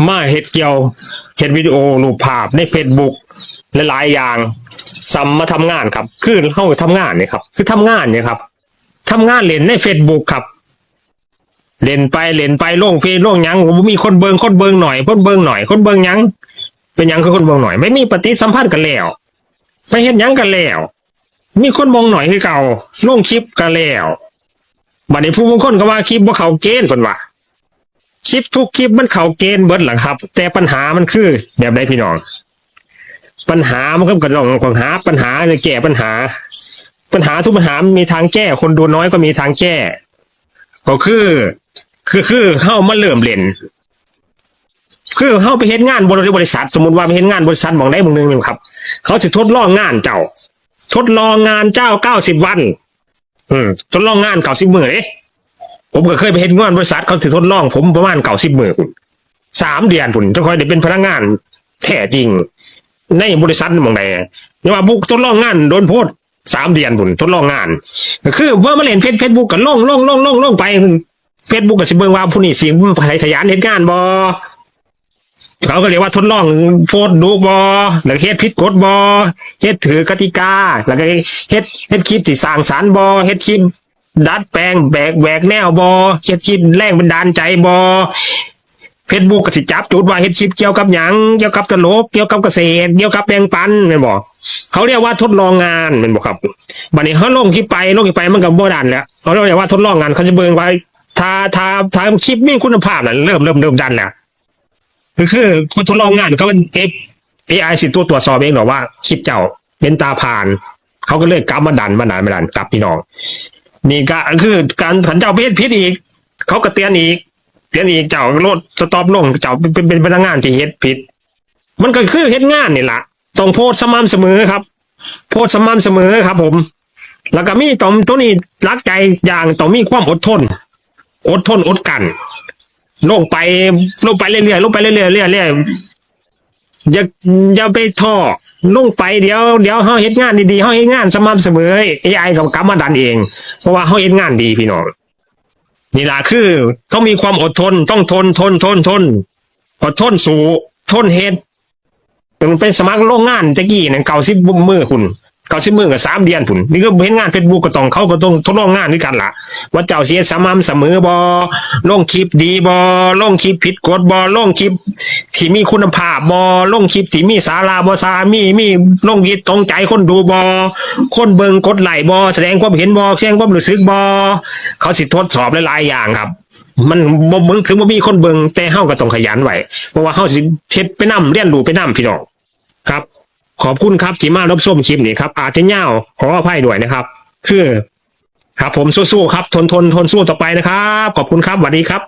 มาเฮ็ดเกี่ยวเฮ็ดวิดีโอรูปภาพใน Facebook หลายๆอย่างซ้ำมาทำงานครับคือเฮาทำงานเนี่ยครับคือทำงานเนี่ยครับทำงานเล่นใน Facebook ครับเล่นไปลงเฟซลงหยังบ่มีคนเบิ่งหน่อยคนเบิ่งหน่อยคนเบิ่งหยังเป็นหยังคือคนเบิ่งหน่อยไม่มีปฏิสัมพันธ์กันแล้วไปเฮ็ดหยังกันแล้วมีคนมองหน่อยคือเก่าลงคลิปกันแล้วบัดนี้ผู้บางคนก็ว่าคลิปบ่เข้าเกณฑ์เพิ่นว่าคลิปทุกคลิปมันเข้าเกณฑ์เบิดหลังครับแต่ปัญหามันคือแบบใดพี่น้องปัญหามันก็กระดองของหาปัญหาจะแก้ปัญหาทุกปัญหามีทางแก้คนดูน้อยก็มีทางแก้ก็คือเฮามาเริ่มเล่นคือเฮาไปเฮ็ดงานบริษัทสมมุติว่าไปเฮ็ดงานบริษัทหม่องใดหม่องหนึงครับเขาสิทดลองงานเจ้า90 วันทดลองงาน90มื้อเด้ผมก็เคยไปเฮ็ดงานบริษัทเขาสิทดลองผมประมาณ90มื้อ3 เดือนพุ่นจะค่อยได้เป็นพนักงานแท้จริงในบริษัทหม่องใดอย่าว่าบุกทดลองงานโดนโพด3 เดือนพุ่นทดลองงานก็คือว่ามาเล่น Facebook ก็ลงไป Facebook ก็สิเบิ่งว่าผู้นี้สิขยันเฮ็ดงานบ่เขาก็เรียกว่าทดลองโพสดูบ่แล้วเฮ็ดผิดกฎบ่เฮ็ดถือกติกาแล้วก็เฮ็ดคลิปที่สร้างสรรค์บ่เฮ็ดคลิปดัดแปลงแหวกแนวบ่เฮ็ดคลิปแรงบันดาลใจบ่ Facebook ก็สิจับจุดว่าเฮ็ดคลิปเกี่ยวกับหยังเกี่ยวกับตลกเกี่ยวกับเกษตรเกี่ยวกับแบ่งปันแม่นบ่เขาเรียกว่าทดลองงานแม่นบ่ครับบัดนี้เฮาลงคลิปไปมันก็บ่ดันแล้วเขาเรียกว่าทดลองงานเขาจะเบิ่งว่าถ้าคลิปมีคุณภาพน่ะเริ่มดันแล้วคือคนทดลองงานเขาเป็นAI สิตัวตรวจสอบเองหรอว่าคลิปเจ้าเป็นตาผ่านเขาก็เลยกลับมาดันกลับพี่น้องนี่ก็คือการขันเจ้าเพศพิษอีกเขาก็เตือนอีกเจ้าโลดสต็อปลงเจ้าเป็นพนักงานที่เฮ็ดผิดมันก็คือเฮ็ดงานนี่แหละต้องโพสต์สม่ำเสมอครับโพสต์สม่ำเสมอครับผมแล้วก็มีตัวนี้รักใจอย่างต้องมีความอดทนอดกันลงไปเรื่อยอย่าไปท้อลงไปเดี๋ยวเฮาเฮ็ดงานดีๆเฮาเฮ็ดงานสม่ำเสมอ AI ก็กลับมาดันเองเพราะว่าเฮาเฮ็ดงานดีพี่น้องนี่ล่ะคือต้องมีความอดทนต้องทนอดทนสู้ทนเฮ็ดเป็นสมัครโรงงานตะกี้นั่น90 มื้อคุณ90 มื้อก็3 เดือนพุ่นนี่ก็เฮ็ดงาน Facebook ก็ต้องเขาก็ต้องทดลองงานด้วยกันล่ะว่าเจ้าสิเฮ็ดสม่ำเสมอบ่ลงคลิปดีบ่ลงคลิปผิดกฎบ่ลงคลิปที่มีคุณภาพบ่ลงคลิปที่มีสาระบ่มีลงคลิปตรงใจคนดูบ่คนเบิ่งกดไลค์บ่แสดงความเห็นบ่แสดงความรู้สึกบ่เขาสิทดสอบหลายๆอย่างครับมันบ่มึงถึงบ่มีคนเบิ่งแต่เฮาก็ต้องขยันไว้เพราะว่าเฮาสิเฮ็ดไปนำเรียนรู้ไปนำพี่น้องครับขอบคุณครับที่มารับชมคลิปนี้ครับอาจจะยาวขออภัยด้วยนะครับคือครับผมสู้ๆครับทนสู้ต่อไปนะครับขอบคุณครับสวัสดีครับ